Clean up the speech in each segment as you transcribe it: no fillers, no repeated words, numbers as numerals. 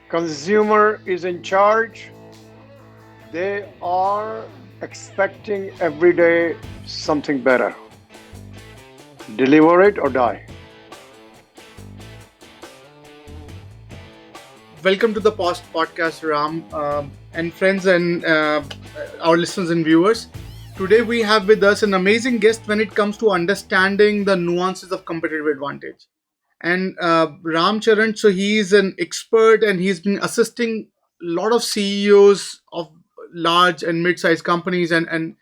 Consumer is in charge. They are expecting every day something better. Deliver it or die. Welcome to the Post Podcast, Ram, and friends and our listeners and viewers. Today we have with us an amazing guest when it comes to understanding the nuances of competitive advantage. And Ram Charan, so he is an expert and he's been assisting a lot of CEOs of large and mid-sized companies and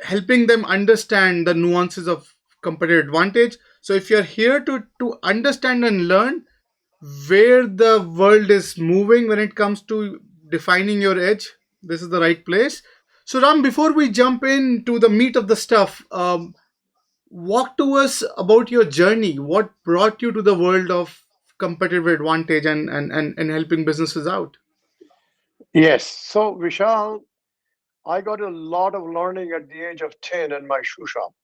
helping them understand the nuances of competitive advantage. So if you're here to understand and learn where the world is moving when it comes to defining your edge, this is the right place. So Ram, before we jump into the meat of the stuff, walk to us about your journey. What brought you to the world of competitive advantage and helping businesses out? Yes. So, Vishal, I got a lot of learning at the age of 10 in my shoe shop.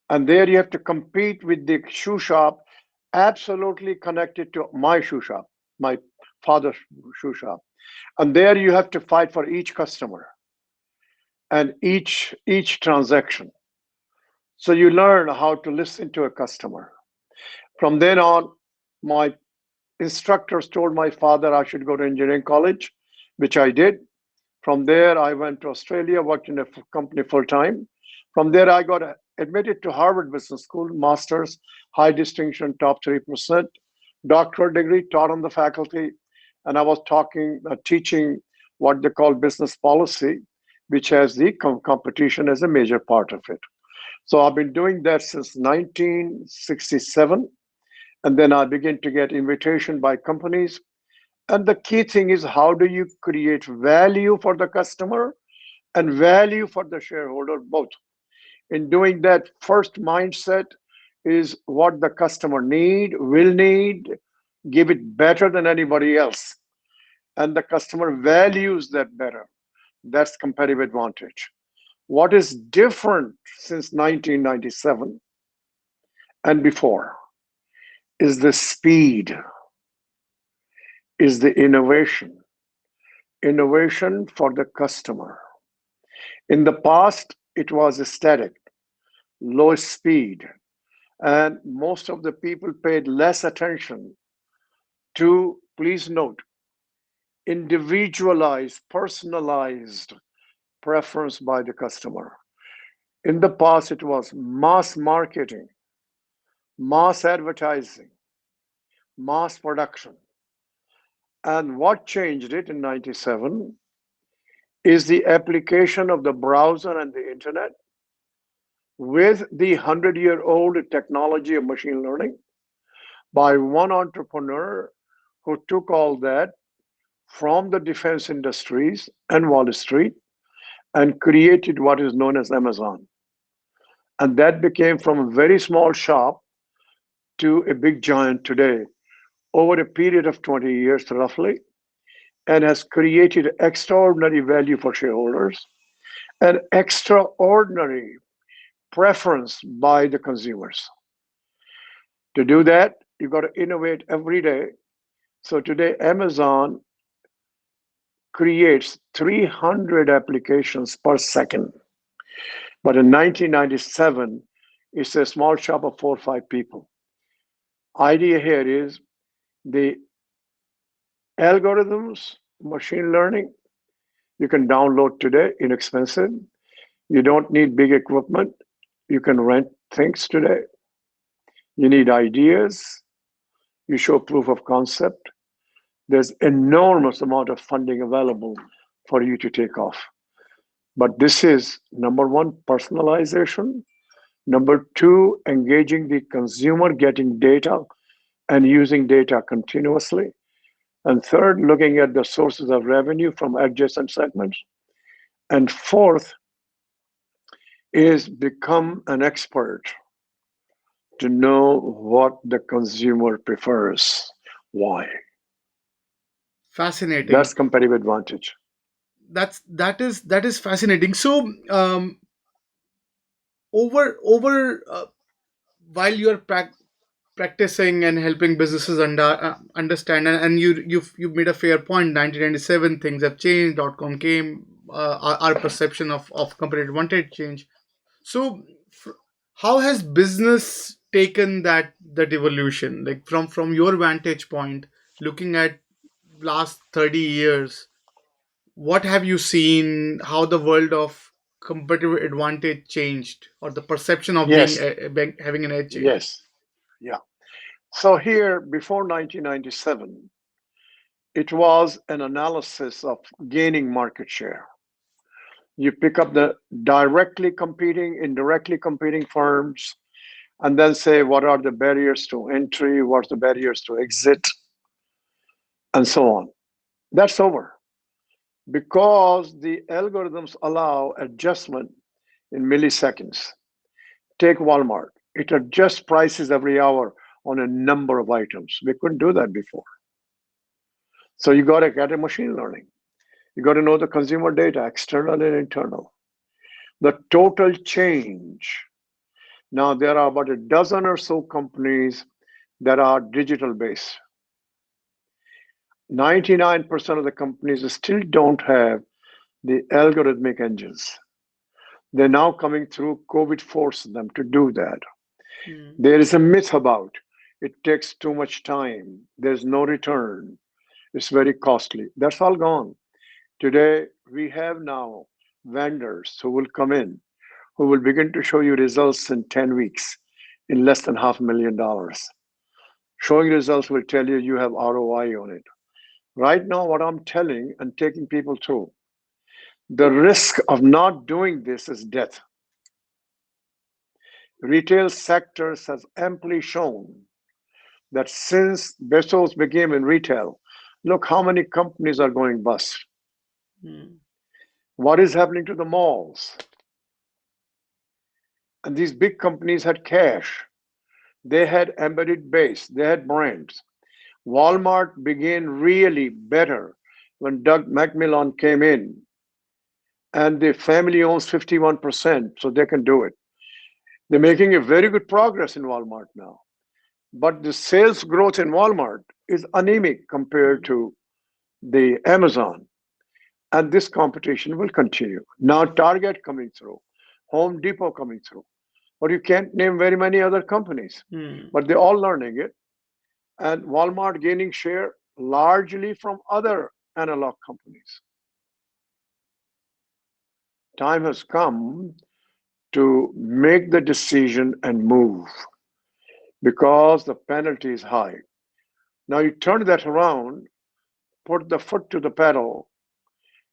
And there you have to compete with the shoe shop, absolutely connected to my shoe shop, my father's shoe shop. And there you have to fight for each customer and each transaction. So you learn how to listen to a customer. From then on, my instructors told my father I should go to engineering college, which I did. From there, I went to Australia, worked in a company full time. From there, I got admitted to Harvard Business School, master's, high distinction, top 3%, doctoral degree, taught on the faculty, and I was teaching what they call business policy, which has the competition as a major part of it. So I've been doing that since 1967, and then I began to get invitation by companies. And the key thing is how do you create value for the customer and value for the shareholder both? In doing that, first mindset is what the customer will need, give it better than anybody else, and the customer values that better. That's competitive advantage. What is different since 1997 and before is the speed, is the innovation for the customer. In the past, it was static, low speed, and most of the people paid less attention to, please note, individualized, personalized preference by the customer. In the past, it was mass marketing, mass advertising, mass production. And what changed it in 97 is the application of the browser and the internet with the 100-year-old technology of machine learning by one entrepreneur who took all that from the defense industries and Wall Street and created what is known as Amazon. And that became from a very small shop to a big giant today over a period of 20 years, roughly, and has created extraordinary value for shareholders and extraordinary preference by the consumers. To do that, you got to innovate every day. So today, Amazon creates 300 applications per second. But in 1997, it's a small shop of 4 or 5 people. Idea here is the algorithms, machine learning, you can download today, inexpensive. You don't need big equipment. You can rent things today. You need ideas. You show proof of concept. There's enormous amount of funding available for you to take off. But this is number one, personalization. Number two, engaging the consumer, getting data and using data continuously. And third, looking at the sources of revenue from adjacent segments. And fourth is become an expert to know what the consumer prefers. Why? Fascinating. That's competitive advantage. That is fascinating. So over while you're practicing and helping businesses understand, and you made a fair point. 1997 things have changed. Dot com came. Our perception of competitive advantage changed. So, how has business taken that evolution? Like from your vantage point, looking at last 30 years, what have you seen? How the world of competitive advantage changed, or the perception of being Yes, having an edge changed? yes, yeah. So here, before 1997, it was an analysis of gaining market share. You pick up the directly competing, indirectly competing firms, and then say what are the barriers to entry, what's the barriers to exit, and so on. That's over because the algorithms allow adjustment in milliseconds. Take Walmart, it adjusts prices every hour on a number of items. We couldn't do that before. So you got to get a machine learning. You got to know the consumer data, external and internal. The total change. Now there are about a dozen or so companies that are digital based. 99% of the companies still don't have the algorithmic engines. They're now coming through. COVID forced them to do that. Hmm. There is a myth about it takes too much time. There's no return. It's very costly. That's all gone. Today, we have now vendors who will come in, who will begin to show you results in 10 weeks in less than $500,000. Showing results will tell you you have ROI on it. Right now, what I'm telling and taking people through, the risk of not doing this is death. Retail sectors has amply shown that since Bezos became in retail, look how many companies are going bust. Hmm. What is happening to the malls? And these big companies had cash. They had embedded base. They had brands. Walmart began really better when Doug McMillon came in, and the family owns 51%, so they can do it. They're making a very good progress in Walmart now. But the sales growth in Walmart is anemic compared Hmm. to the Amazon. And this competition will continue. Now, Target coming through, Home Depot coming through. But you can't name very many other companies, Hmm. but they're all learning it. And Walmart gaining share largely from other analog companies. Time has come to make the decision and move because the penalty is high. Now you turn that around, put the foot to the pedal,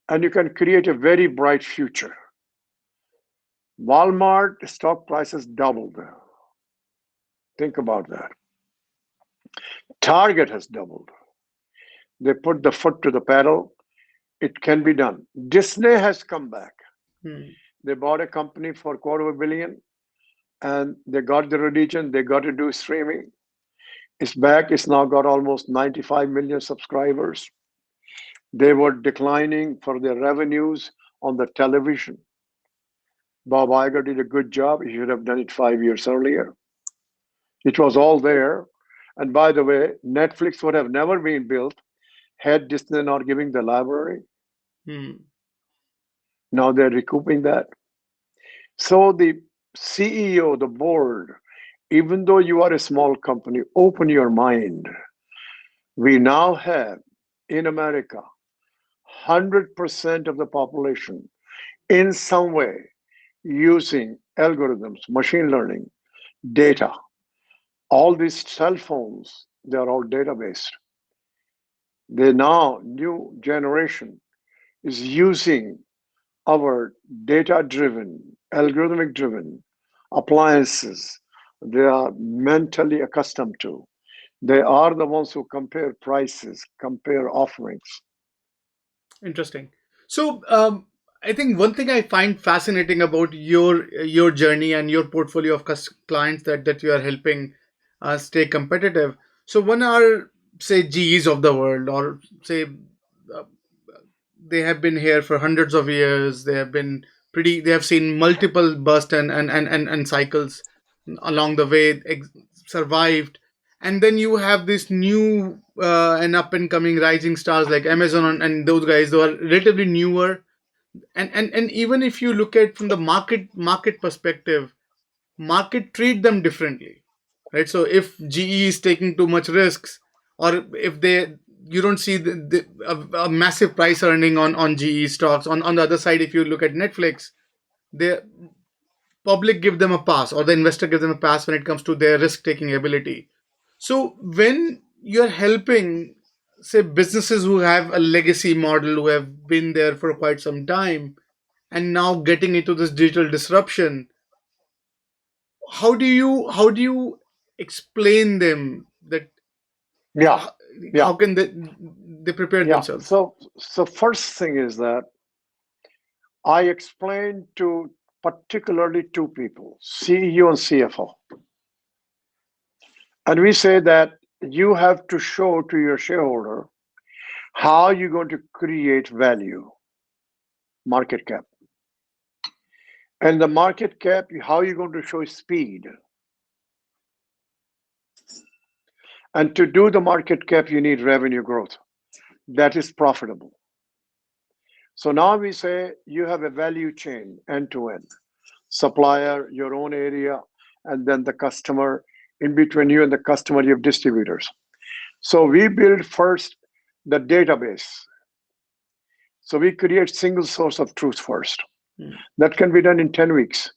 and you can create a very bright future. Walmart stock prices doubled. Think about that. Target has doubled. They put the foot to the pedal. It can be done. Disney has come back. Hmm. They bought a company for $250 million and they got the religion. They got to do streaming. It's back. It's now got almost 95 million subscribers. They were declining for their revenues on the television. Bob Iger did a good job. He should have done it 5 years earlier. It was all there. And by the way, Netflix would have never been built had Disney not giving the library. Hmm. Now they're recouping that. So the CEO, the board, even though you are a small company, open your mind. We now have in America 100% of the population in some way using algorithms, machine learning, data. All these cell phones, they are all data based. The now new generation is using our data driven, algorithmic driven appliances they are mentally accustomed to. They are the ones who compare prices, compare offerings. Interesting. So, I think one thing I find fascinating about your journey and your portfolio of clients that you are helping stay competitive. So, one are, say, GEs of the world, or say uh, they have been here for hundreds of years. They have been pretty. They have seen multiple bust and cycles along the way. Survived. and then you have this new and up and coming rising stars like Amazon and those guys who are relatively newer. And even if you look at from the market perspective, market treat them differently, right? So if GE is taking too much risks, or if they you don't see a massive price earning on GE stocks. On the other side, if you look at Netflix, the public give them a pass, or the investor give them a pass when it comes to their risk taking ability. So when you're helping, say, businesses who have a legacy model, who have been there for quite some time, and now getting into this digital disruption, how do you explain them that Yeah, how, yeah, how can they prepare yeah. themselves? So first thing is that I explained to particularly two people, CEO and CFO. And we say that you have to show to your shareholder how you're going to create value, market cap. And the market cap, how you're going to show speed. And to do the market cap, you need revenue growth that is profitable. So now we say you have a value chain end to end, supplier, your own area, and then the customer. In between you and the customer, you have distributors. So we build first the database. So we create single source of truth first. Hmm. That can be done in 10 weeks.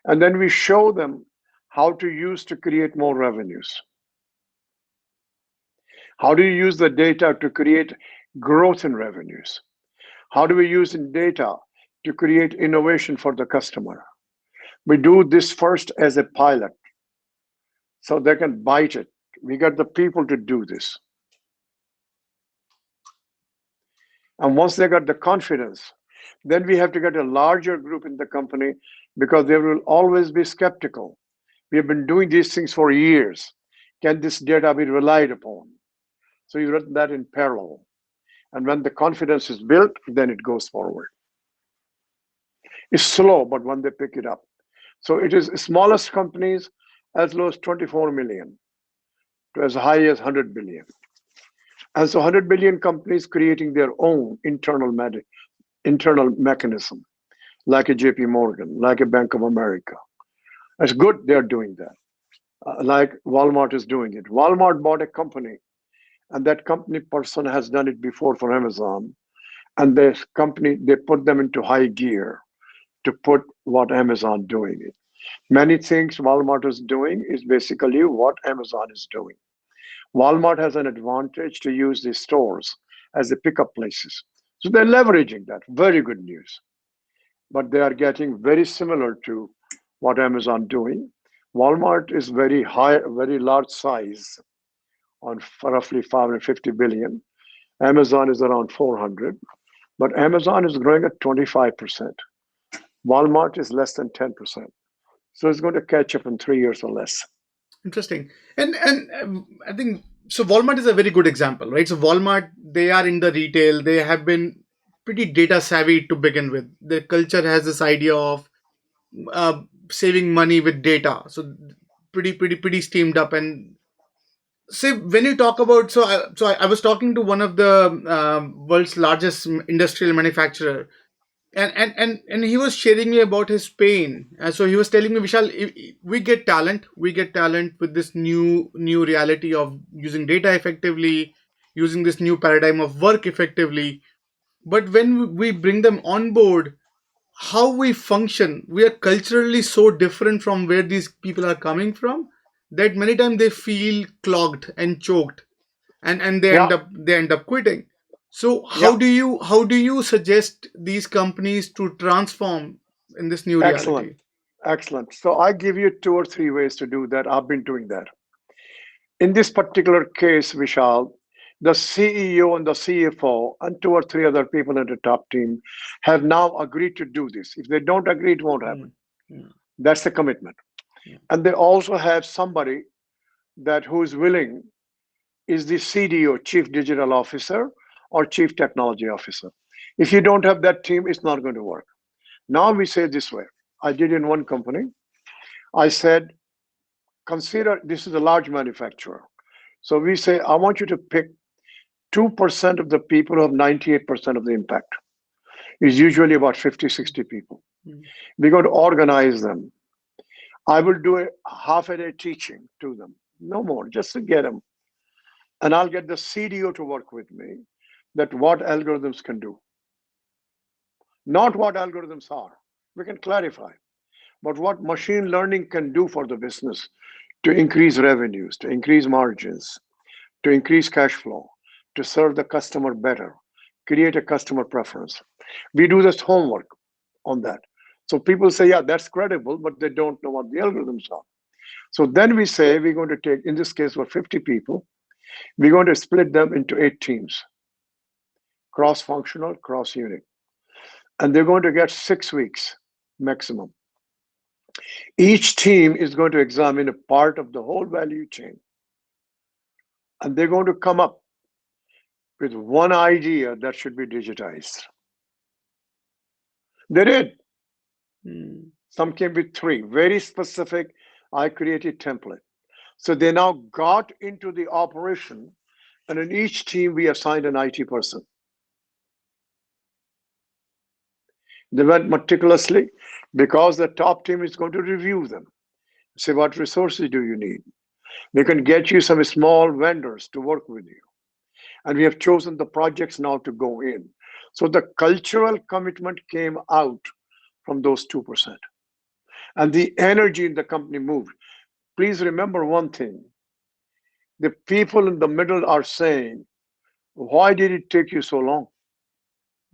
And then we show them how to use to create more revenues. How do you use the data to create growth in revenues? How do we use in data to create innovation for the customer? We do this first as a pilot so they can bite it. We got the people to do this. And once they got the confidence, then we have to get a larger group in the company because they will always be skeptical. We have been doing these things for years. Can this data be relied upon? So you run that in parallel. And when the confidence is built, then it goes forward. It's slow, but when they pick it up. So it is smallest companies as low as 24 million to as high as 100 billion. And so 100 billion companies creating their own internal mechanism, like a JP Morgan, like a Bank of America. It's good they're doing that. Like Walmart is doing it. Walmart bought a company, and that company person has done it before for Amazon. And this company, they put them into high gear to put what Amazon doing it. Many things Walmart is doing is basically what Amazon is doing. Walmart has an advantage to use these stores as the pickup places. So they're leveraging that. Very good news. But they are getting very similar to what Amazon doing. Walmart is very high, very large size on roughly 550 billion. Amazon is around 400, but Amazon is growing at 25%. Walmart is less than 10%. So it's going to catch up in 3 years or less. Interesting. And I think so. Walmart is a very good example, right? So Walmart, they are in the retail. They have been pretty data savvy to begin with. Their culture has this idea of uh, saving money with data. So pretty steamed up. And say when you talk about I was talking to one of the world's largest industrial manufacturer, and he was sharing me about his pain. And so he was telling me, Vishal, we get talent with this new reality of using data effectively, using this new paradigm of work effectively. But when we bring them on board, how we function, we are culturally so different from where these people are coming from, that many times they feel clogged and choked, and they Yeah, end up they end up quitting. So yeah, how do you suggest these companies to transform in this new excellent, reality? excellent. So I give you two or three ways to do that. I've been doing that. In this particular case, Vishal, the CEO and the CFO and two or three other people in the top team have now agreed to do this. If they don't agree, it won't happen. Mm, mm, That's the commitment. mm, And they also have somebody that who is willing is the CDO, Chief Digital Officer, or Chief Technology Officer. If you don't have that team, it's not going to work. Now we say this way. I did in one company. I said, consider this is a large manufacturer. So we say, I want you to pick 2% of the people who have 98% of the impact. It's usually about 50, 60 people. Mm. We're going to organize them. I will do a half a day teaching to them, no more, just to get them. And I'll get the CDO to work with me that what algorithms can do, not what algorithms are. We can clarify, but what machine learning can do for the business to increase revenues, to increase margins, to increase cash flow, to serve the customer better, create a customer preference. We do this homework on that. So people say, yeah, that's credible, but they don't know what the algorithms are. So then we say we're going to take, in this case, for 50 people, we're going to split them into 8 teams, cross-functional, cross-unit. And they're going to get 6 weeks maximum. Each team is going to examine a part of the whole value chain. And they're going to come up with one idea that should be digitized. They did. Mm. Some came with 3, very specific. I created template. So they now got into the operation, and in each team we assigned an IT person. They went meticulously because the top team is going to review them. Say, what resources do you need? They can get you some small vendors to work with you. And we have chosen the projects now to go in. So the cultural commitment came out from those 2%. And the energy in the company moved. Please remember one thing. The people in the middle are saying, why did it take you so long?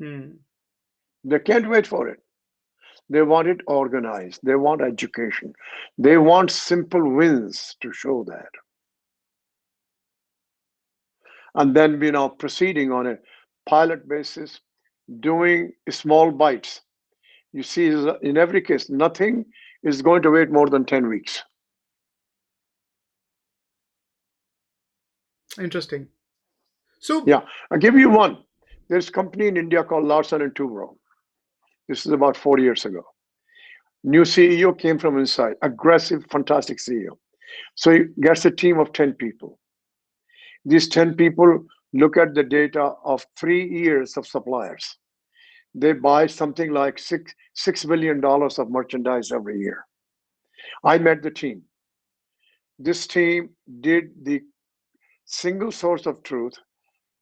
Mm. They can't wait for it. They want it organized. They want education. They want simple wins to show that. And then we're now proceeding on a pilot basis, doing small bites. You see, in every case, nothing is going to wait more than 10 weeks. Interesting. So, Yeah, I'll give you one. There's a company in India called Larsen and Toubro. This is about 4 years ago. New CEO came from inside, aggressive, fantastic CEO. So he gets a team of 10 people. These 10 people look at the data of 3 years of suppliers. They buy something like $6 billion of merchandise every year. I met the team. This team did the single source of truth.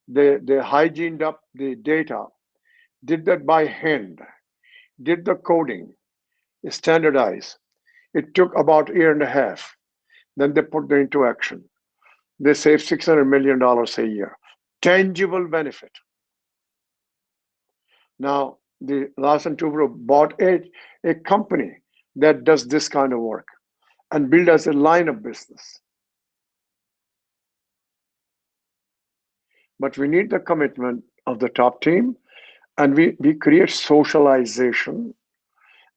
They hygiened up the data, did that by hand, did the coding, standardized. It took about a year and a half. Then they put them into action. They save $600 million a year. Tangible benefit. Now, the Larsen Toubro bought a company that does this kind of work and build as a line of business. But we need the commitment of the top team, and we create socialization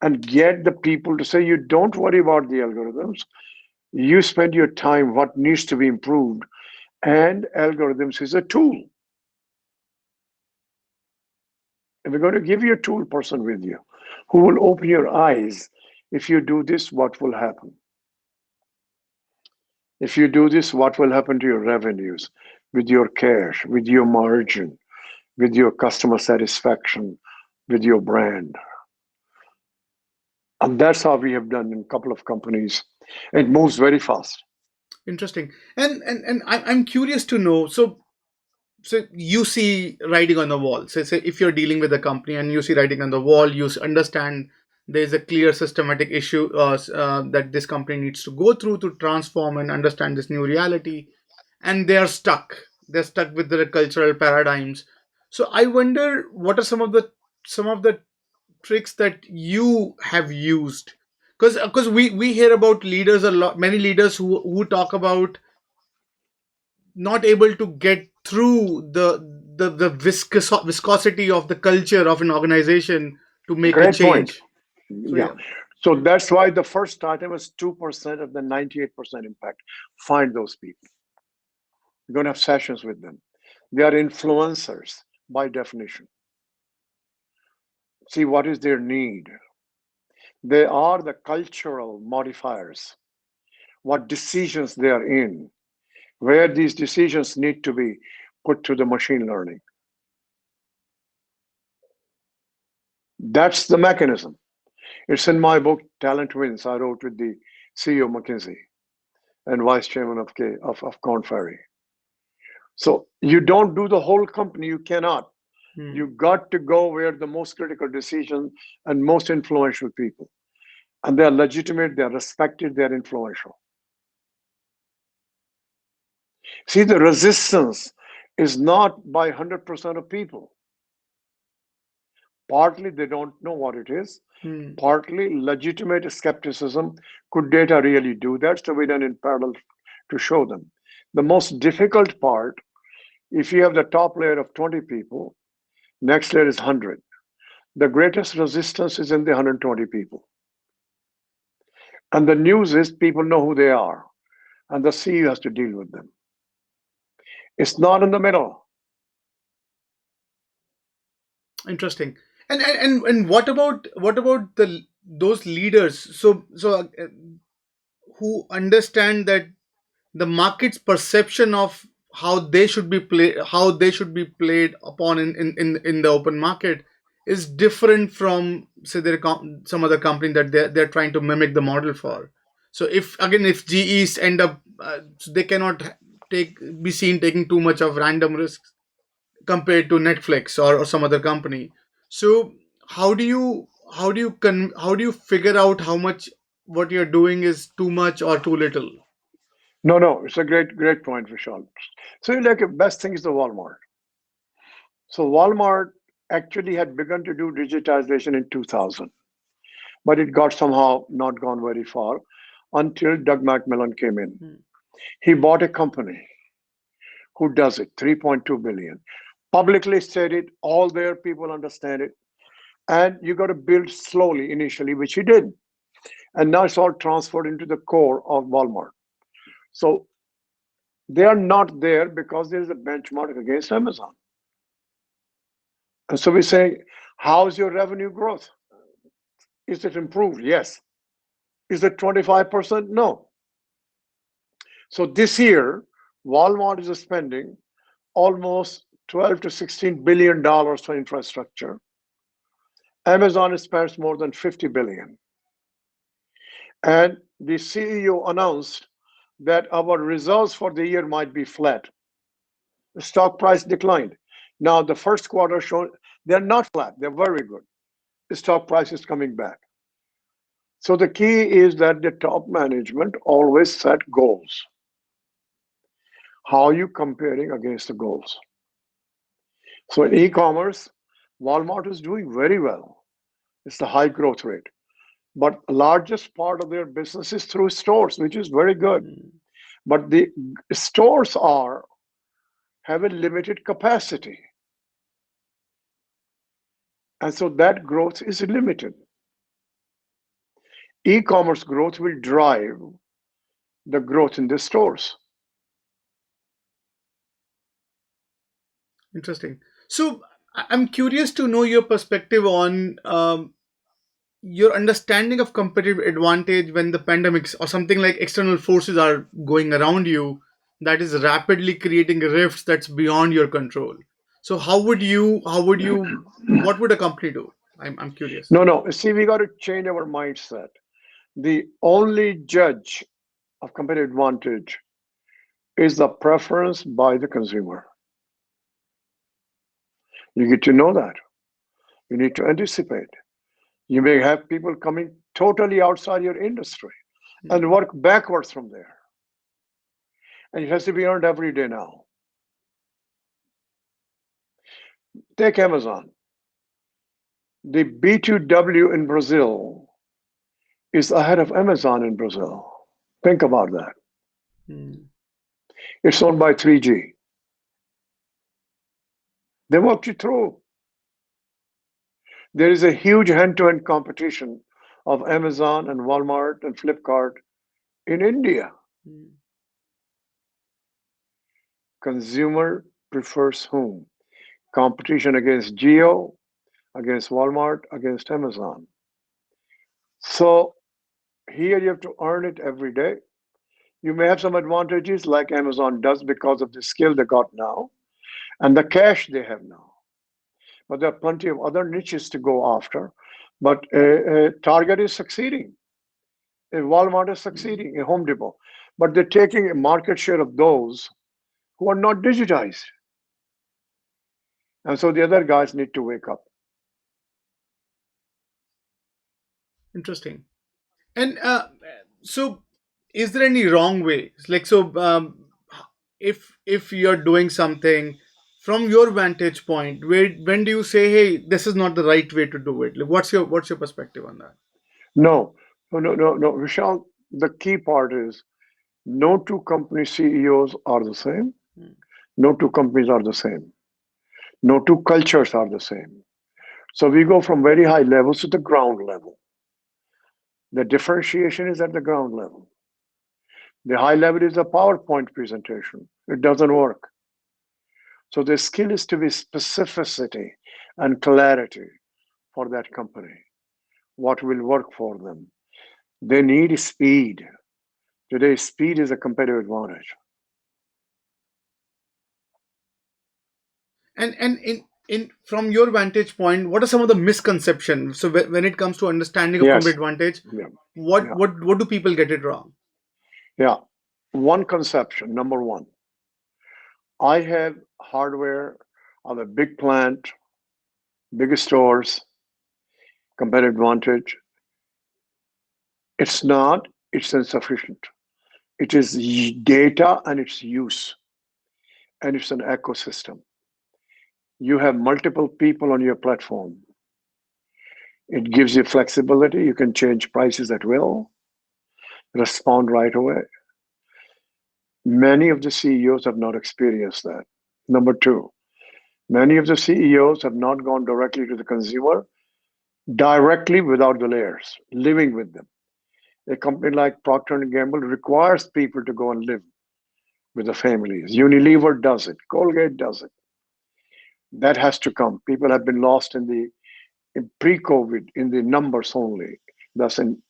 and get the people to say, you don't worry about the algorithms. You spend your time what needs to be improved, and algorithms is a tool. And we're going to give you a tool person with you who will open your eyes. If you do this, what will happen? If you do this, what will happen to your revenues, with your cash, with your margin, with your customer satisfaction, with your brand? And that's how we have done in a couple of companies. It moves very fast. interesting. And I'm curious to know. So you see writing on the wall. Say if you're dealing with a company and you see writing on the wall, you understand there's a clear systematic issue that this company needs to go through to transform and understand this new reality, and they are stuck. They're stuck with their cultural paradigms. So I wonder what are some of the tricks that you have used, because we hear about leaders a lot, many leaders who talk about not able to get through the viscosity of the culture of an organization to make a Great point. change. So Yeah. yeah. So that's why the first item was 2% of the 98% impact. Find those people. You're going to have sessions with them. They are influencers by definition. See what is their need. They are the cultural modifiers. what decisions they are in, where these decisions need to be put to the machine learning. That's the mechanism. It's in my book, Talent Wins. I wrote with the CEO of McKinsey and vice chairman of Korn Ferry. So you don't do the whole company. You cannot. You got to go where the most critical decisions and most influential people. And they're legitimate, they're respected, they're influential. See, the resistance is not by 100% of people. Partly they don't know what it is, partly legitimate skepticism. Could data really do that? So we done in parallel to show them. The most difficult part, if you have the top layer of 20 people, next layer is 100. The greatest resistance is in the 120 people. And the news is people know who they are, and the CEO has to deal with them. It's not in the middle. Interesting. And what about the those leaders? So who understand that the market's perception of how they should be played upon in the open market is different from, say, some other company that they're trying to mimic the model for. So if GEs end up, so they cannot take be seen taking too much of random risks compared to Netflix or some other company. So how do you figure out how much what you're doing is too much or too little? No, it's a great point, Vishal. So you like the best thing is the Walmart. So Walmart actually had begun to do digitization in 2000, but it got somehow not gone very far until Doug McMillan came in. He bought a company who does it, 3.2 billion. Publicly stated, all there, people understand it. And you got to build slowly initially, which he did. And now it's all transferred into the core of Walmart. So they are not there because there is a benchmark against Amazon. And so we say, how's your revenue growth? Is it improved? Yes. Is it 25%? No. So this year, Walmart is spending almost 12 to 16 billion dollars for infrastructure. Amazon spends more than 50 billion. And the CEO announced that our results for the year might be flat. The stock price declined. Now the first quarter showed they're not flat, they're very good. The stock price is coming back. So the key is that the top management always set goals. How are you comparing against the goals? So in e-commerce, Walmart is doing very well. It's the high growth rate. But the largest part of their business is through stores, which is very good. But the stores have a limited capacity. And so that growth is limited. E-commerce growth will drive the growth in the stores. Interesting. So I'm curious to know your perspective on your understanding of competitive advantage when the pandemics or something like external forces are going around you that is rapidly creating rifts that's beyond your control. So what would a company do? I'm curious. No. See, we got to change our mindset. The only judge of competitive advantage is the preference by the consumer. You get to know that. You need to anticipate. You may have people coming totally outside your industry and work backwards from there. And it has to be earned every day now. Take Amazon. The B2W in Brazil is ahead of Amazon in Brazil. Think about that. It's owned by 3G. They walked you through. There is a huge hand-to-hand competition of Amazon and Walmart and Flipkart in India. Consumer prefers whom? Competition against Geo, against Walmart, against Amazon. So here you have to earn it every day. You may have some advantages like Amazon does because of the skill they got now and the cash they have now. But there are plenty of other niches to go after. But Target is succeeding, Walmart is succeeding, Home Depot. But they're taking a market share of those who are not digitized. And so the other guys need to wake up. Interesting. And so, is there any wrong way? Like, so, if you're doing something from your vantage point, when do you say, "Hey, this is not the right way to do it"? Like, what's your perspective on that? No, no. Vishal, the key part is no two company CEOs are the same. Hmm. No two companies are the same. No two cultures are the same. So we go from very high levels to the ground level. The differentiation is at the ground level. The high level is a PowerPoint presentation. It doesn't work. So the skill is to be specificity and clarity for that company. What will work for them? They need speed. Today, speed is a competitive advantage. And in from your vantage point, what are some of the misconceptions? So when it comes to understanding of Yes. competitive advantage, Yeah. what Yeah. what what do people get it wrong? Yeah. One conception, number one. I have hardware on a big plant, big stores, competitive advantage. It's not, it's insufficient. It is data and its use, and it's an ecosystem. You have multiple people on your platform. It gives you flexibility. You can change prices at will, respond right away. Many of the CEOs have not experienced that. Number two, many of the CEOs have not gone directly to the consumer, directly without the layers, living with them. A company like Procter and Gamble requires people to go and live with the families. Unilever does it. Colgate does it. That has to come. People have been lost in pre-COVID in the numbers only. That's in,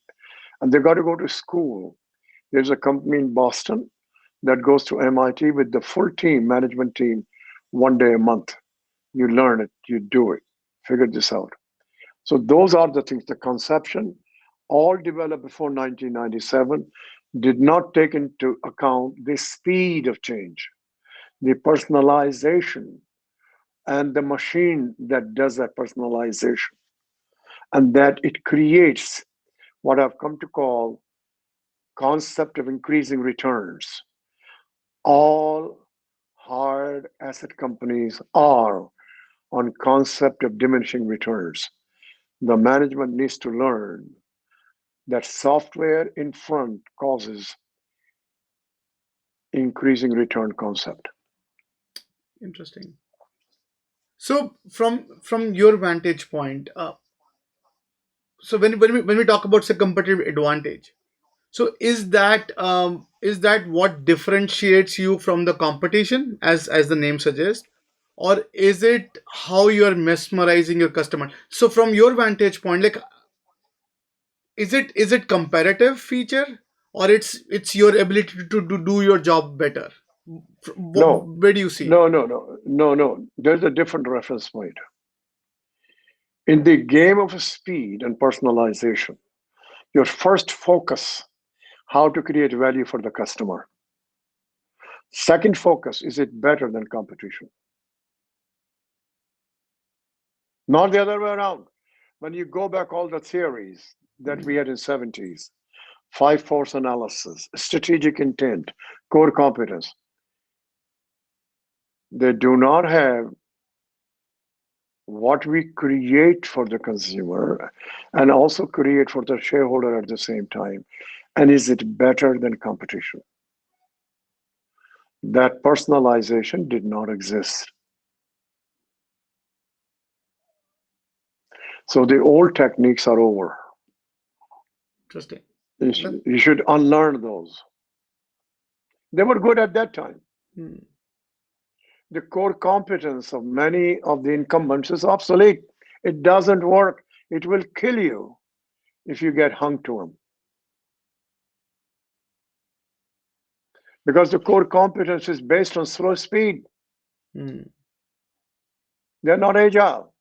and they got to go to school. There's a company in Boston that goes to MIT with the full team, management team, 1 day a month. You learn it, you do it, figure this out. So those are the things. The conception, all developed before 1997, did not take into account the speed of change, the personalization, and the machine that does that personalization, and that it creates what I've come to call concept of increasing returns. All hard asset companies are on concept of diminishing returns. The management needs to learn that software in front causes increasing return concept. Interesting. So from your vantage point, so when we talk about say competitive advantage, so is that what differentiates you from the competition, as the name suggests, or is it how you are mesmerizing your customer? So from your vantage point, like, is it comparative feature, or it's your ability to do your job better? No, Where do you see? no. There's a different reference point. In the game of speed and personalization, your first focus, how to create value for the customer. Second focus, is it better than competition? Not the other way around. When you go back all the theories that we had in 70s, five force analysis, strategic intent, core competence, they do not have what we create for the consumer and also create for the shareholder at the same time. And is it better than competition? That personalization did not exist. So the old techniques are over. Interesting. You should unlearn those. They were good at that time. Hmm. The core competence of many of the incumbents is obsolete. It doesn't work. It will kill you if you get hung to them. because the core competence is based on slow speed. Hmm. They're not agile.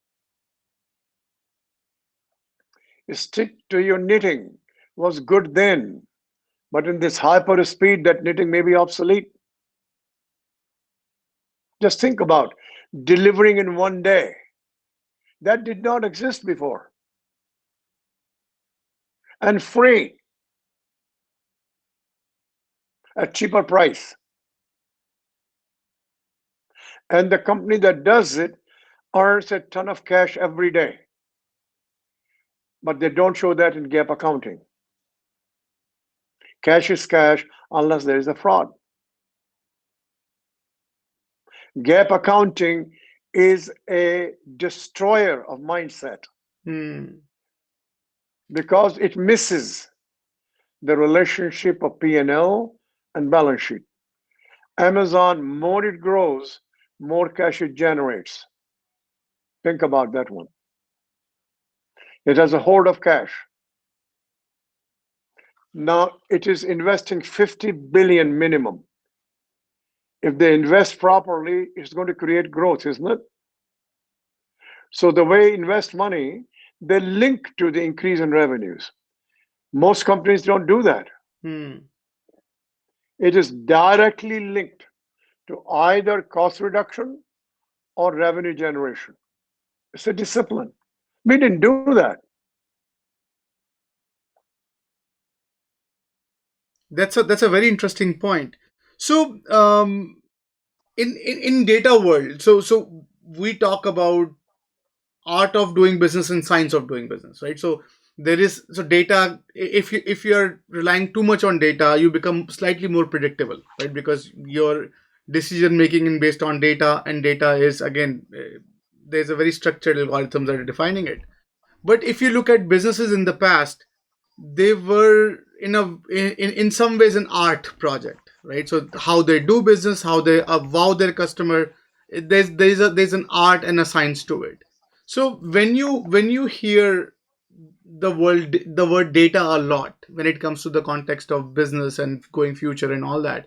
Stick to your knitting was good then, but in this hyper speed, that knitting may be obsolete. Just think about delivering in one day. That did not exist before. And free at cheaper price. And the company that does it earns a ton of cash every day. But they don't show that in gap accounting. Cash is cash unless there is a fraud. Gap accounting is a destroyer of mindset Hmm. because it misses the relationship of P&L and balance sheet. Amazon, more it grows, more cash it generates. Think about that one. It has a hoard of cash. Now it is investing 50 billion minimum. If they invest properly, it's going to create growth, isn't it? So the way invest money, they link to the increase in revenues. Most companies don't do that. Hmm. It is directly linked to either cost reduction or revenue generation. It's a discipline. We didn't do that. That's a very interesting point. So, in data world, so we talk about art of doing business and science of doing business, right? So there is so data. If you're relying too much on data, you become slightly more predictable, right? Because your decision making is based on data, and data is again there's a very structured algorithms that are defining it. But if you look at businesses in the past, they were in some ways an art project, right? So how they do business, how they wow their customer, there's an art and a science to it. So when you hear the word data a lot when it comes to the context of business and going future and all that,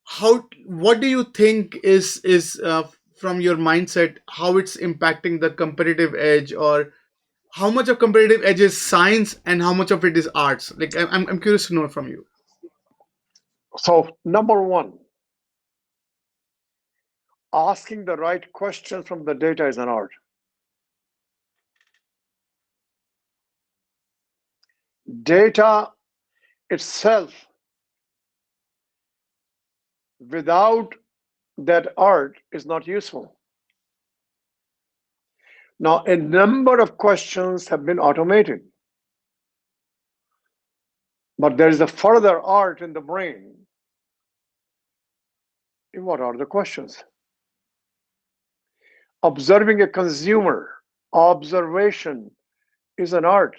how what do you think is from your mindset how it's impacting the competitive edge, or how much of competitive edge is science and how much of it is arts? Like I'm curious to know from you. So, number one, asking the right question from the data is an art. Data itself, without that art, is not useful. Now, a number of questions have been automated, but there is a further art in the brain. What are the questions? Observing a consumer, observation is an art.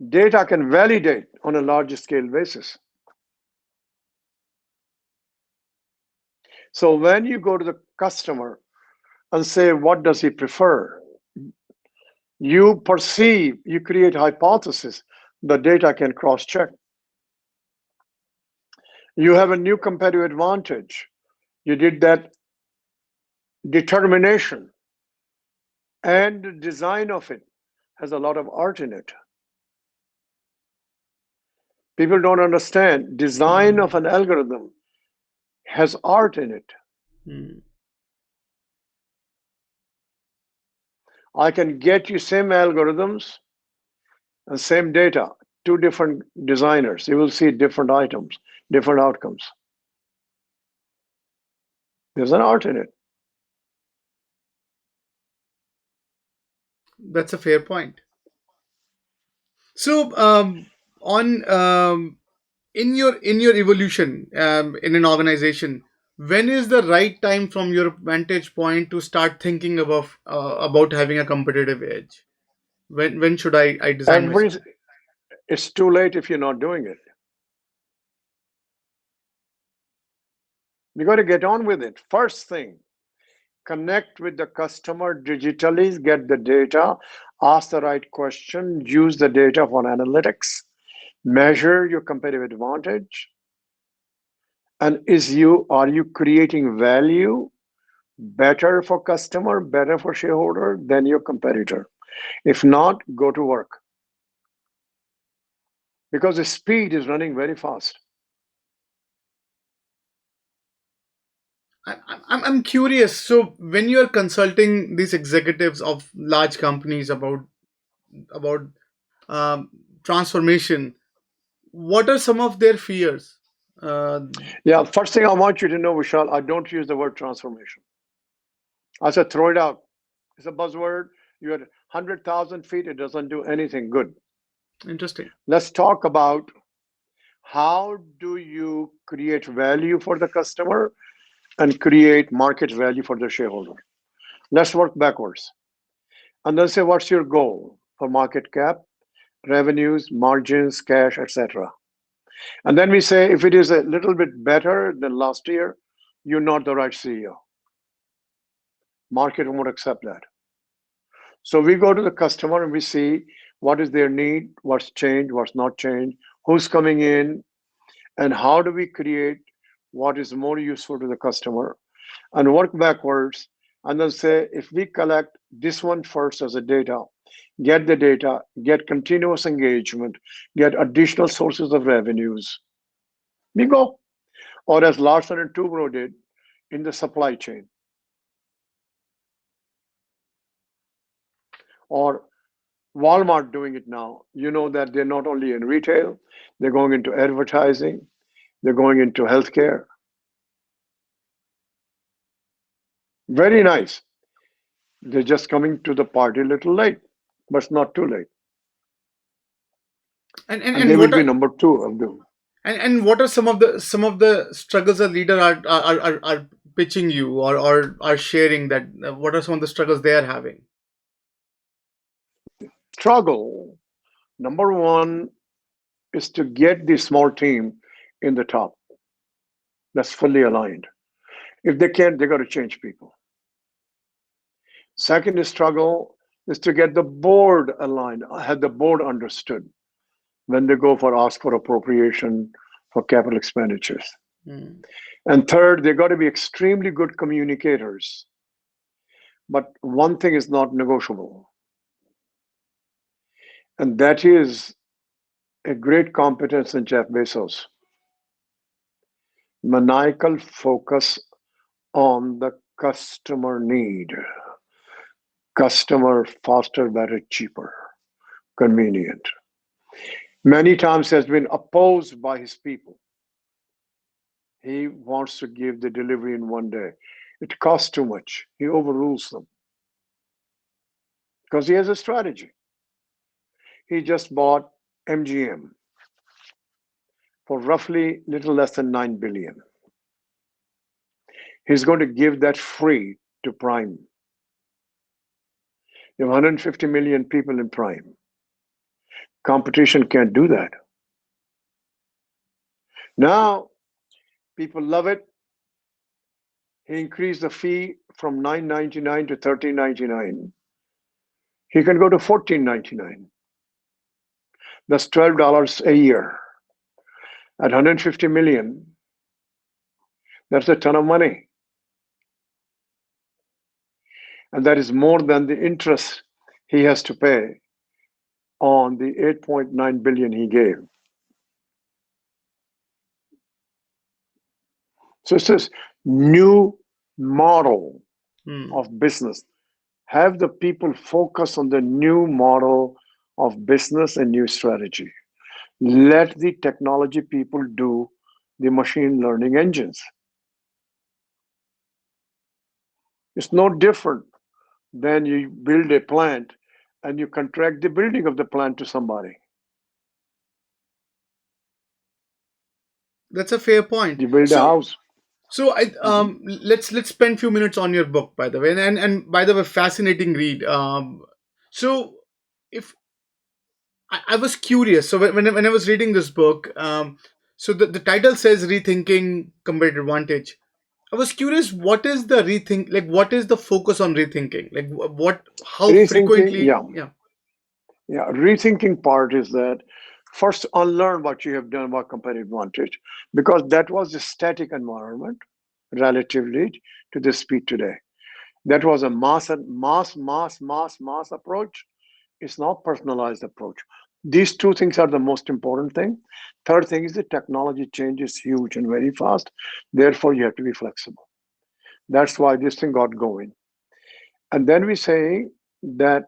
Data can validate on a large scale basis. So when you go to the customer and say, what does he prefer? You perceive, you create hypothesis. The data can cross check. You have a new competitive advantage. You did that determination, and the design of it has a lot of art in it. People don't understand design of Hmm. an algorithm has art in it. Hmm. I can get you same algorithms and same data, two different designers. You will see different items, different outcomes. There's an art in it. That's a fair point. So on in your evolution in an organization, when is the right time from your vantage point to start thinking about having a competitive edge? When should I design Every myself? it's too late if you're not doing it. You got to get on with it. First thing, connect with the customer digitally, get the data, ask the right question, use the data for analytics, measure your competitive advantage, And are you creating value better for customer, better for shareholder than your competitor? If not, go to work because the speed is running very fast. I'm curious. So when you're consulting these executives of large companies about um, transformation, what are some of their fears? Uh, Yeah, first thing I want you to know, Vishal, I don't use the word transformation. I said throw it out. It's a buzzword. You're at 100,000 feet, it doesn't do anything good. Interesting. Let's talk about how do you create value for the customer and create market value for the shareholder. Let's work backwards. And then say, what's your goal for market cap, revenues, margins, cash, etc. And then we say, if it is a little bit better than last year, you're not the right CEO. Market won't accept that. So we go to the customer and we see what is their need, what's changed, what's not changed, who's coming in, and how do we create what is more useful to the customer and work backwards and then say if we collect this one first as a data, get continuous engagement, get additional sources of revenues, we go. Or as Larson and Tubro did in the supply chain, or Walmart doing it now. You know that they're not only in retail, they're going into advertising, they're going into healthcare. Very nice. They're just coming to the party a little late, but it's not too late. And they and will what be are number two of them. and what are some of the struggles a leader are pitching you or are sharing that what are some of the struggles they are having? Struggle. Number one is to get the small team in the top that's fully aligned. If they can't, they got to change people. Second is struggle is to get the board aligned, have the board understood when they go for ask for appropriation for capital expenditures. Hmm. And third, they got to be extremely good communicators. But one thing is not negotiable, and that is a great competence in Jeff Bezos. Maniacal focus on the customer need. Customer faster, better, cheaper, convenient. Many times has been opposed by his people. He wants to give the delivery in one day. It costs too much. He overrules them because he has a strategy. He just bought MGM for roughly little less than 9 billion. He's going to give that free to Prime. You have 150 million people in Prime. Competition can't do that. Now, people love it. He increased the fee from 9.99 to 13.99. He can go to 14.99. That's $12 a year. At 150 million, that's a ton of money. And that is more than the interest he has to pay on the 8.9 billion he gave. So it's this new model Hmm. of business. Have the people focus on the new model of business and new strategy. Let the technology people do the machine learning engines. It's no different than you build a plant and you contract the building of the plant to somebody. That's a fair point. You build a So house. Mhm. let's spend few minutes on your book, by the way, and by the way, fascinating read. So if I was curious, so when I was reading this book, so the title says rethinking competitive advantage. I was curious, what is the rethink? Like, what is the focus on rethinking? Like, what? How Rethinking, frequently? yeah, Yeah. yeah. Rethinking part is that First, unlearn what you have done about competitive advantage, because that was a static environment relatively to the speed today. That was a mass approach. It's not personalized approach. These two things are the most important thing. Third thing is the technology change is huge and very fast. Therefore, you have to be flexible. That's why this thing got going. And then we say that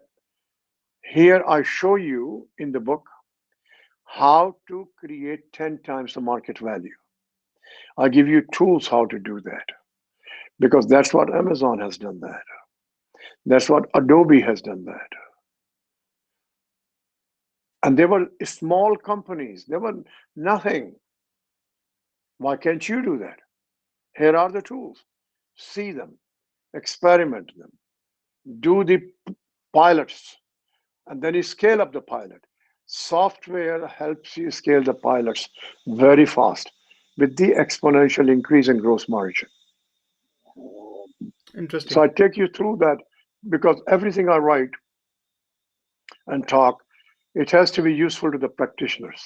here I show you in the book how to create 10 times the market value. I give you tools how to do that, because that's what Amazon has done that. That's what Adobe has done that. And they were small companies. They were nothing. Why can't you do that? Here are the tools. See them, experiment them, do the pilots, and then you scale up the pilot. Software helps you scale the pilots very fast with the exponential increase in gross margin. So Interesting. I take you through that, because everything I write and talk, it has to be useful to the practitioners.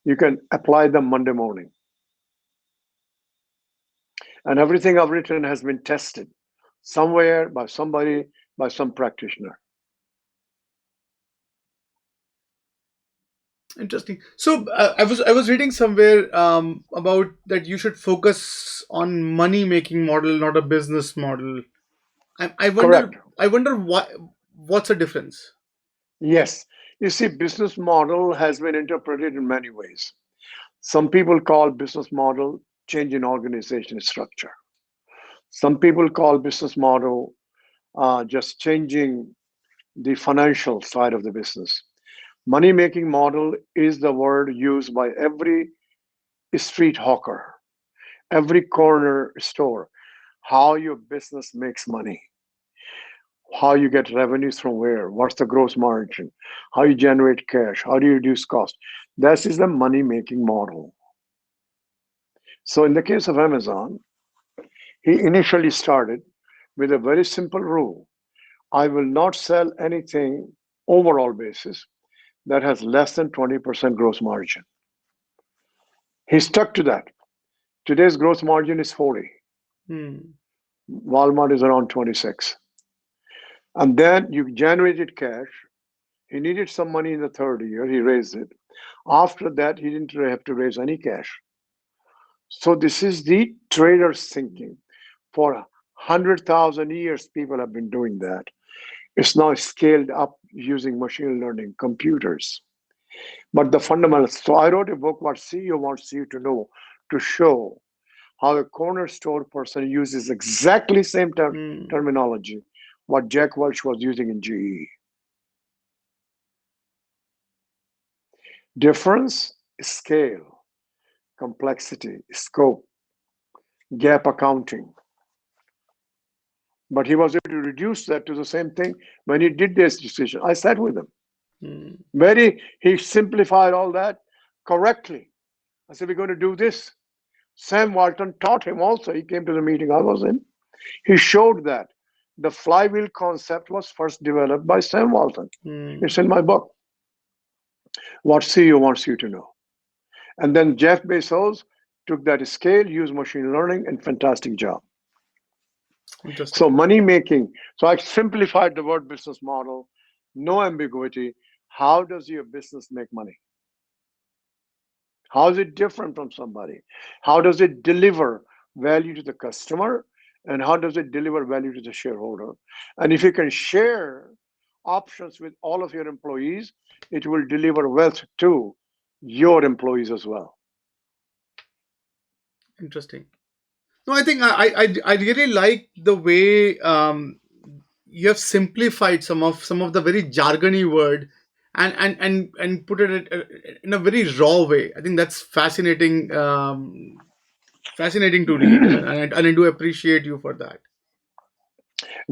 You can apply them Monday morning. And everything I've written has been tested somewhere by somebody, by some practitioner. Interesting. So I was reading somewhere about that you should focus on money making model, not a business model. I wonder Correct. what's the difference? Yes. You see, business model has been interpreted in many ways. Some people call business model change in organization structure. Some people call business model just changing the financial side of the business. Money making model is the word used by every street hawker, every corner store. How your business makes money, how you get revenues from where, what's the gross margin, how you generate cash, how do you reduce cost. That is the money making model. So in the case of Amazon, he initially started with a very simple rule. I will not sell anything overall basis that has less than 20% gross margin. He stuck to that. Today's gross margin is 40. Hmm. Walmart is around 26. And then you generated cash. He needed some money in the third year. He raised it. After that, he didn't have to raise any cash. So this is the trader's thinking. For 100,000 years, people have been doing that. It's now scaled up using machine learning computers. But the fundamentals. So I wrote a book, What CEO Wants You to Know, to show how a corner store person uses exactly same Hmm. terminology what Jack Welch was using in GE. Difference, scale, complexity, scope, gap accounting. But he was able to reduce that to the same thing when he did this decision. I sat with him. Hmm. He simplified all that correctly. I said, we're going to do this. Sam Walton taught him also. He came to the meeting I was in. He showed that the flywheel concept was first developed by Sam Walton. Hmm. It's in my book, What CEO Wants You to Know. And then Jeff Bezos took that scale, used machine learning, and fantastic job. Interesting. So money making. So I simplified the word business model, no ambiguity. How does your business make money? How is it different from somebody? How does it deliver value to the customer? And how does it deliver value to the shareholder? And if you can share options with all of your employees, it will deliver wealth to your employees as well. Interesting. No, I think I really like the way you have simplified some of the very jargony word and put it in a very raw way. I think that's fascinating. Fascinating to read, and I do appreciate you for that.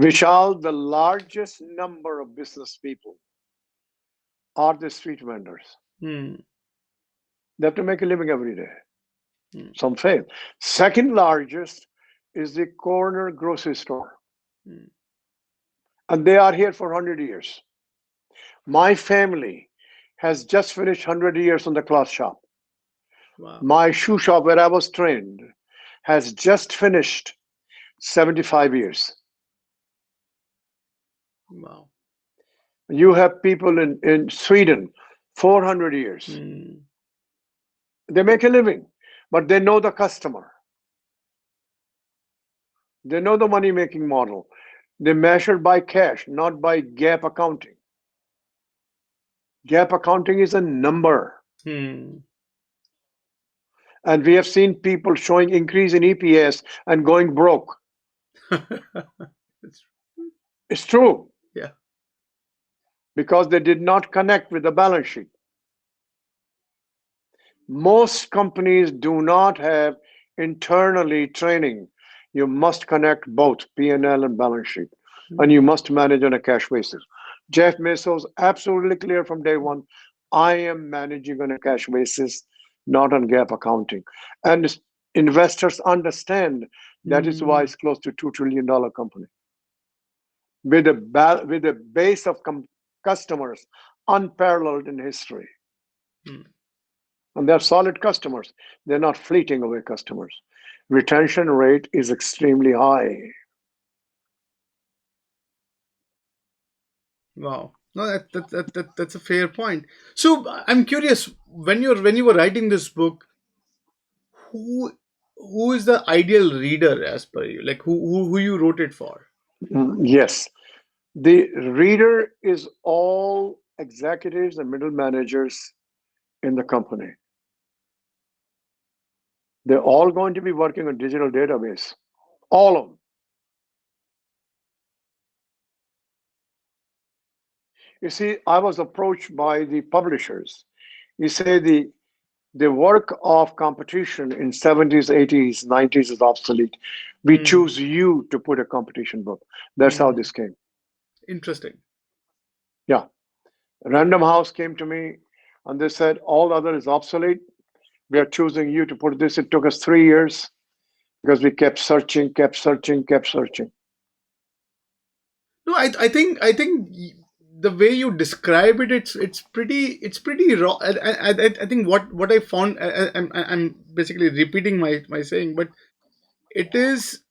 Vishal, the largest number of business people are the street vendors. Hmm. They have to make a living every day. Hmm. Some fail. Second largest is the corner grocery store. Hmm. And they are here for 100 years. My family has just finished 100 years on the cloth shop. Wow. My shoe shop where I was trained has just finished 75 years. Wow. You have people in Sweden, 400 years. Hmm. They make a living, but they know the customer. They know the money making model. They measure by cash, not by gap accounting. Gap accounting is a number. Hmm. And we have seen people showing increase in EPS and going broke. It's- It's true yeah. because they did not connect with the balance sheet. Most companies do not have internally training. You must connect both P&L and balance sheet, and you Hmm. must manage on a cash basis. Jeff Bezos absolutely clear from day one. I am managing on a cash basis, not on gap accounting, and investors understand. That is why Hmm. it's close to $2 trillion company with a base of customers unparalleled in history. Hmm. And they're solid customers. They're not fleeting away customers. Retention rate is extremely high. Wow. No, that's a fair point. So I'm curious, when you were writing this book, who who is the ideal reader as per you? Like who you wrote it for? Yes, the reader is all executives and middle managers in the company. They're all going to be working on digital database. All of them. You see, I was approached by the publishers. You say the work of competition in 70s, 80s, 90s is obsolete. We Hmm. choose you to put a competition book. That's how Hmm. this came. Interesting. Yeah. Random House came to me and they said, all other is obsolete. We are choosing you to put this. It took us 3 years because we kept searching, kept searching, kept searching. No, I think the way you describe it, it's pretty raw. I think what I found, I'm basically repeating my saying, but it is,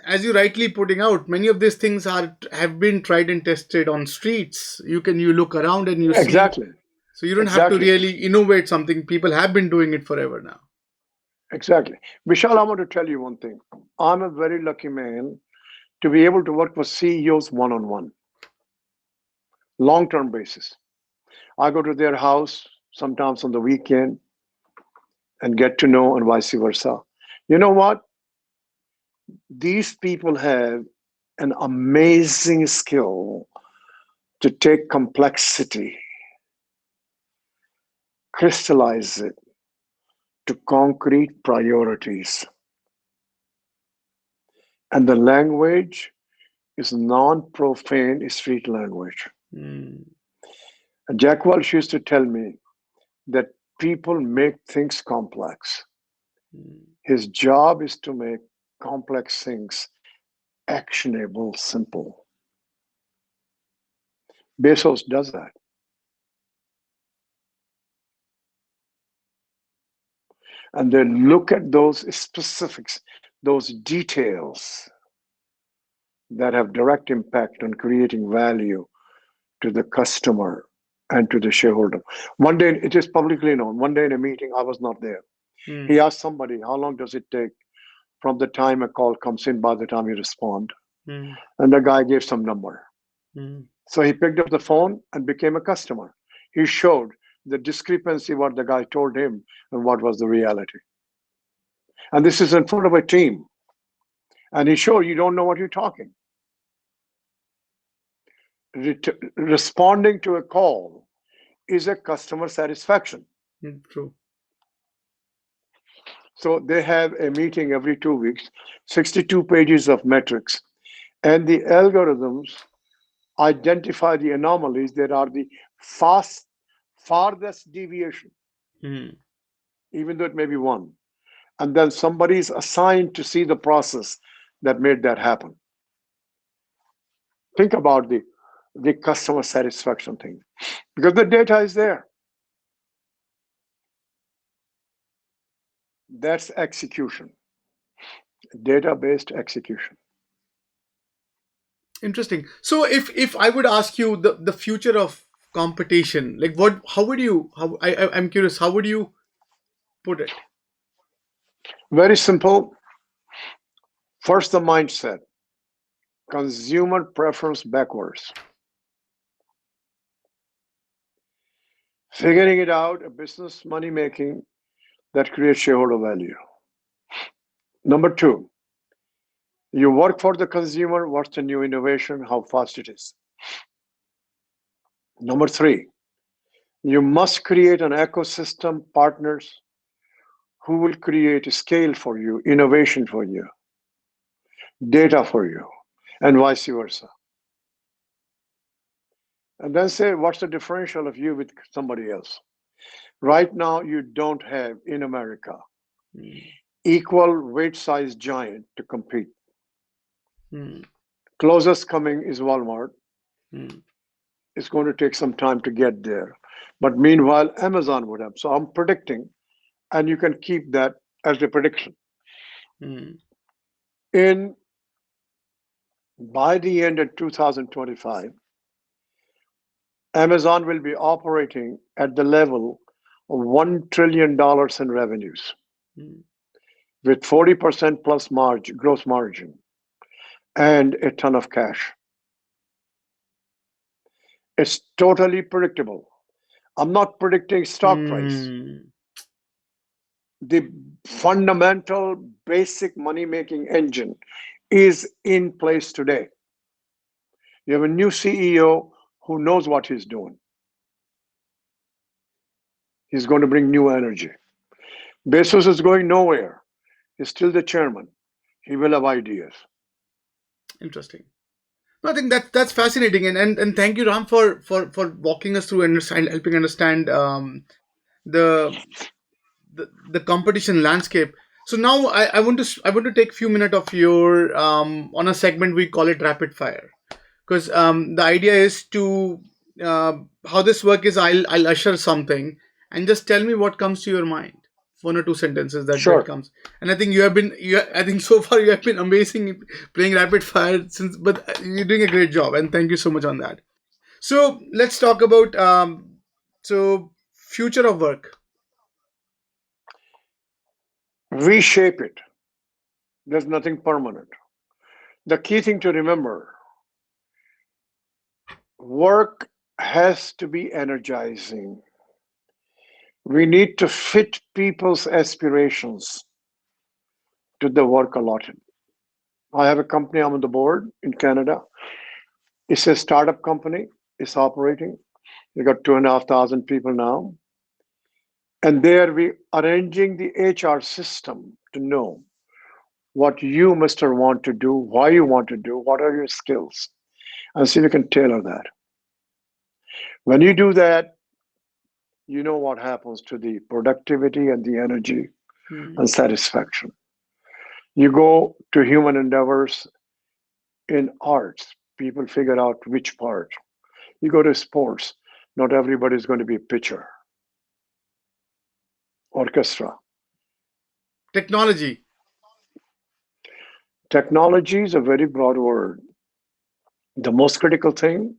as you rightly putting out, many of these things are have been tried and tested on streets. You look around and you see, Exactly. so you don't have to Exactly. really innovate something. People have been doing it forever now. Exactly. Vishal, I want to tell you one thing. I'm a very lucky man to be able to work with CEOs one on one, long term basis. I go to their house sometimes on the weekend and get to know, and vice versa. You know what? These people have an amazing skill to take complexity, crystallize it to concrete priorities. And the language is non profane street language. Hmm. And Jack Welch used to tell me that people make things complex. Hmm. His job is to make complex things actionable, simple. Bezos does that. And they look at those specifics, those details that have direct impact on creating value to the customer and to the shareholder. One day, it is publicly known, one day in a meeting, I was not there. Hmm. He asked somebody, how long does it take from the time a call comes in by the time you respond? Hmm. And the guy gave some number. Hmm. So he picked up the phone and became a customer. He showed the discrepancy what the guy told him and what was the reality. And this is in front of a team. And he showed you don't know what you're talking. Responding to a call is a customer satisfaction. Hmm. True. So they have a meeting every 2 weeks, 62 pages of metrics, and the algorithms identify the anomalies that are the fast farthest deviation, Hmm. even though it may be one. And then somebody is assigned to see the process that made that happen. Think about the customer satisfaction thing because the data is there. That's execution, data-based execution. Interesting. So if I would ask you the future of competition, like what, how would you, how I'm curious, how would you put it? Very simple. First, the mindset, consumer preference backwards. Figuring it out, a business money making that creates shareholder value. Number two, you work for the consumer. What's the new innovation? How fast it is. Number three, you must create an ecosystem partners who will create scale for you, innovation for you, data for you, and vice versa. And then say, what's the differential of you with somebody else? Right now, you don't have in America Hmm. equal weight size giant to compete. Hmm. Closest coming is Walmart. Hmm. It's going to take some time to get there. But meanwhile, Amazon would have. So I'm predicting, and you can keep that as the prediction. Hmm. In by the end of 2025, Amazon will be operating at the level of $1 trillion in revenues Hmm. with 40% plus margin, gross margin, and a ton of cash. It's totally predictable. I'm not predicting stock price. Hmm. The fundamental basic money making engine is in place today. You have a new CEO who knows what he's doing. He's going to bring new energy. Bezos is going nowhere. He's still the chairman. He will have ideas. Interesting. No, I think that's fascinating, and thank you, Ram, for walking us through and understand, helping understand the the competition landscape. So now I want to take a few minutes of your on a segment we call it rapid fire, because the idea is to how this work is I'll usher something and just tell me what comes to your mind, one or two sentences that Sure. comes. And I think I think so far you have been amazing playing rapid fire since, but you're doing a great job, and thank you so much on that. So let's talk about so future of work. Reshape it. There's nothing permanent. The key thing to remember, work has to be energizing. We need to fit people's aspirations to the work allotted. I have a company, I'm on the board in Canada. It's a startup company. It's operating. We got 2,500 people now. And there we arranging the HR system to know what you, Mr. want to do, why you want to do, what are your skills, and see if we can tailor that. When you do that, you know what happens to the productivity and the energy Hmm. and satisfaction. You go to human endeavors in arts, people figure out which part. You go to sports, not everybody's going to be a pitcher, orchestra. Technology. Technology is a very broad word. The most critical thing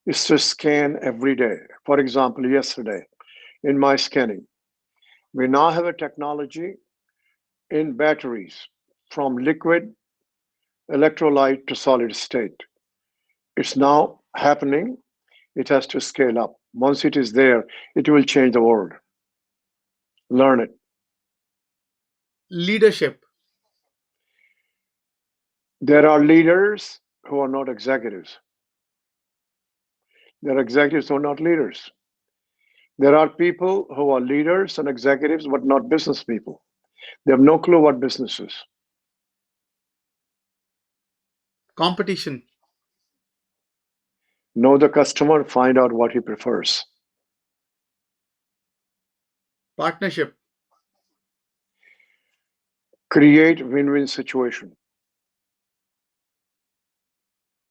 is to scan every day. For example, yesterday in my scanning, we now have a technology in batteries from liquid electrolyte to solid state. It's now happening. It has to scale up. Once it is there, it will change the world. Learn it. Leadership. There are leaders who are not executives. There are executives who are not leaders. There are people who are leaders and executives, but not business people. They have no clue what business is. Competition. Know the customer, find out what he prefers. Partnership. Create win-win situation.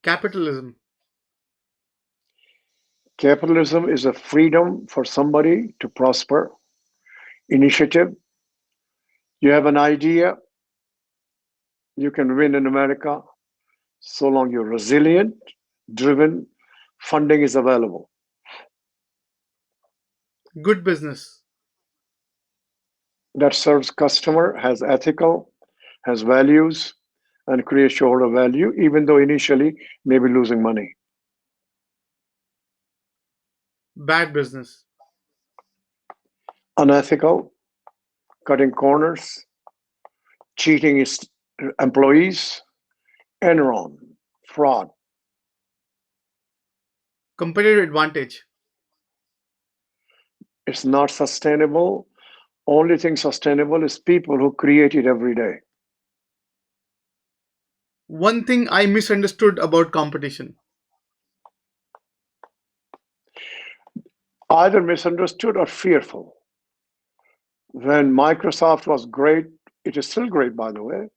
Capitalism. Capitalism is a freedom for somebody to prosper, initiative, You have an idea, you can win in America so long you're resilient, driven, funding is available. Good business. That serves customer, has ethical, has values, and creates shareholder value, even though initially maybe losing money. Bad business. Unethical, cutting corners, cheating its employees, Enron, fraud. Competitive advantage. It's not sustainable. Only thing sustainable is people who create it every day. One thing I misunderstood about competition. Either misunderstood or fearful. When Microsoft was great, it is still great, by the way,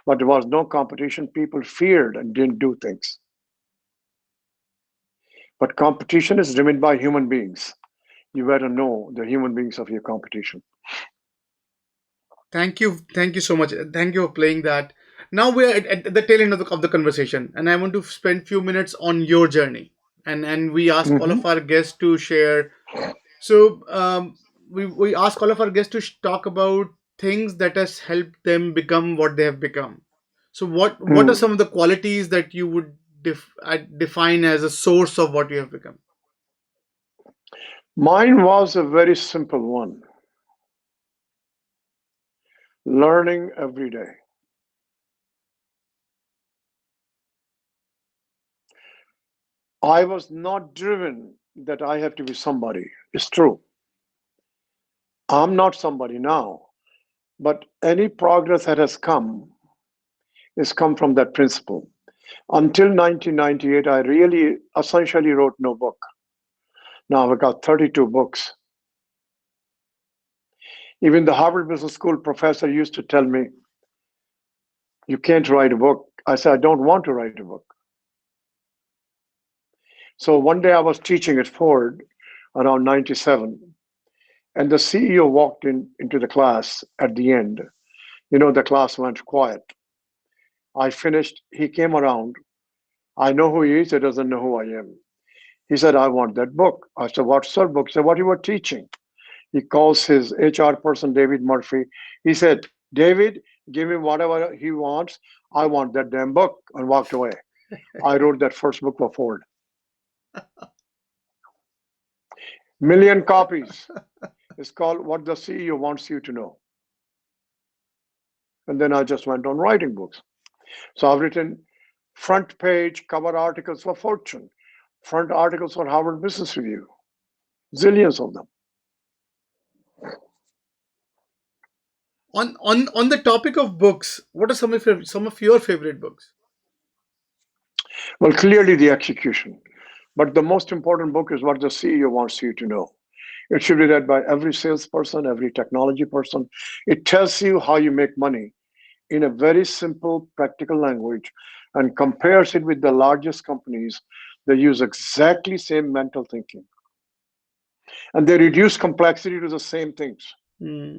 but there was no competition. People feared and didn't do things. But competition is driven by human beings. You better know the human beings of your competition. Thank you so much. Thank you for playing that. Now we're at the tail end of the conversation, and I want to spend few minutes on your journey. And we ask all Mhm. of our guests to share. So we ask all of our guests to talk about things that has helped them become what they have become. So what are Mm. some of the qualities that you would define as a source of what you have become? Mine was a very simple one, learning every day. I was not driven that I have to be somebody. It's true. I'm not somebody now, but any progress that has come has come from that principle. Until 1998, I really essentially wrote no book. Now I've got 32 books. Even the Harvard Business School professor used to tell me, you can't write a book. I said, I don't want to write a book. So one day I was teaching at Ford around 97, and the CEO walked into the class at the end. The class went quiet. I finished. He came around. I know who he is. He doesn't know who I am. He said, I want that book. I said, what's your book? He said, what you were teaching. He calls his HR person, David Murphy. He said, David, give him whatever he wants. I want that damn book, and walked away. I wrote that first book for Ford. Million copies. It's called What the CEO Wants You to Know. And then I just went on writing books. So I've written front page cover articles for Fortune, front articles for Harvard Business Review, zillions of them. On the topic of books, what are some of your favorite books? Well, clearly the execution. But the most important book is What the CEO Wants You to Know. It should be read by every salesperson, every technology person. It tells you how you make money in a very simple, practical language and compares it with the largest companies that use exactly same mental thinking. And they reduce complexity to the same things. Hmm.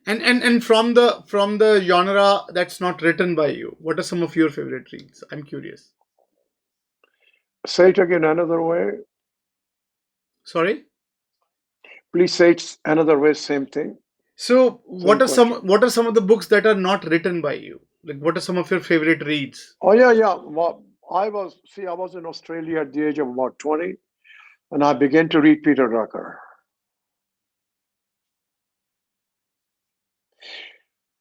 And from the genre that's not written by you, what are some of your favorite reads? I'm curious. Say it again another way. Sorry. Please say it another way, same thing, So same question. what are some of the books that are not written by you? Like what are some of your favorite reads? Oh, yeah, yeah. Well, I was in Australia at the age of about 20, and I began to read Peter Drucker.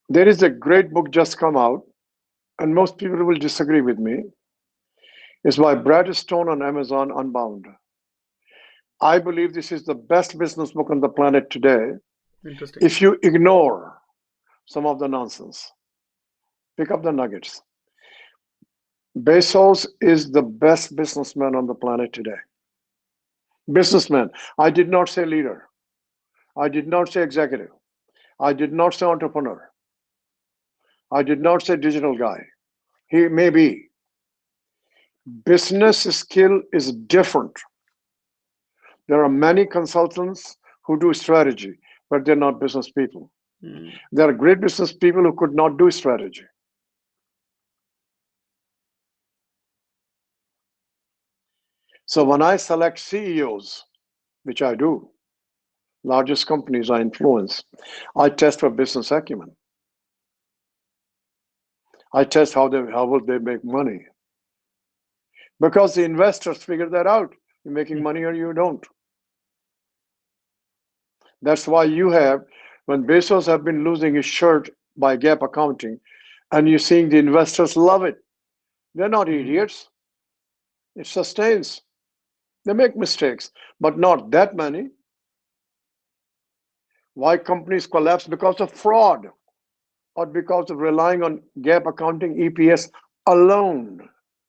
There is a great book just come out, and most people will disagree with me. It's by Brad Stone on Amazon, Unbound. I believe this is the best business book on the planet today. Interesting. If you ignore some of the nonsense, pick up the nuggets. Bezos is the best businessman on the planet today. Businessman. I did not say leader. I did not say executive. I did not say entrepreneur. I did not say digital guy. He may be. Business skill is different. There are many consultants who do strategy, but they're not business people. Mm. There are great business people who could not do strategy. So when I select CEOs, which I do, largest companies I influence, I test for business acumen. I test how will they make money. Because the investors figure that out. You're making money or you don't. That's why you have, when Bezos have been losing his shirt by gap accounting, and you're seeing the investors love it. They're not idiots. It sustains. They make mistakes, but not that many. Why companies collapse? Because of fraud or because of relying on gap accounting EPS alone,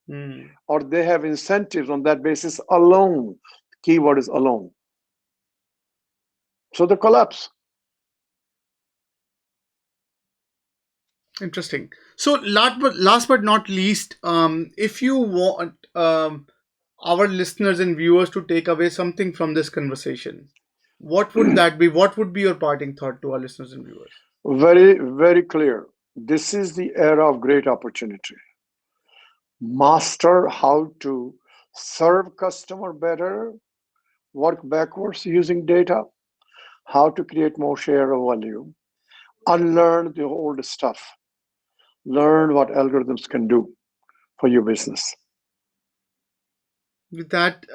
Mm. or they have incentives on that basis alone. Keyword is alone. So they collapse. Interesting. So, last but not least, if you want our listeners and viewers to take away something from this conversation, what would that be? What would be your parting thought to our listeners and viewers? Very, very clear. This is the era of great opportunity. Master how to serve customer better, work backwards using data, how to create more share of value, unlearn the old stuff, learn what algorithms can do for your business. With that,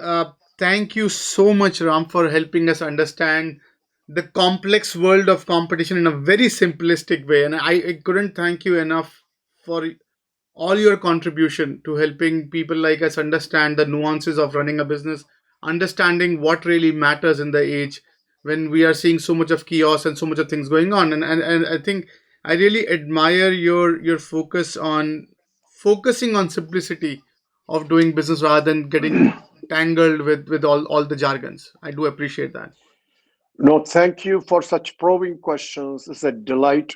thank you so much, Ram, for helping us understand the complex world of competition in a very simplistic way. And I couldn't thank you enough for all your contribution to helping people like us understand the nuances of running a business, understanding what really matters in the age when we are seeing so much of chaos and so much of things going on. And I think I really admire your focusing on simplicity of doing business rather than getting tangled with all the jargons. I do appreciate that. No, thank you for such probing questions. It's a delight.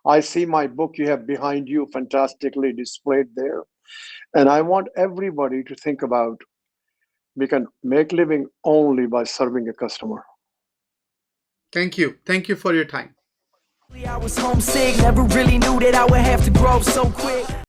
I see my book you have behind you fantastically displayed there. And I want everybody to think about we can make living only by serving a customer. Thank you for your time. I was homesick, never really knew that I would have to grow up so quick.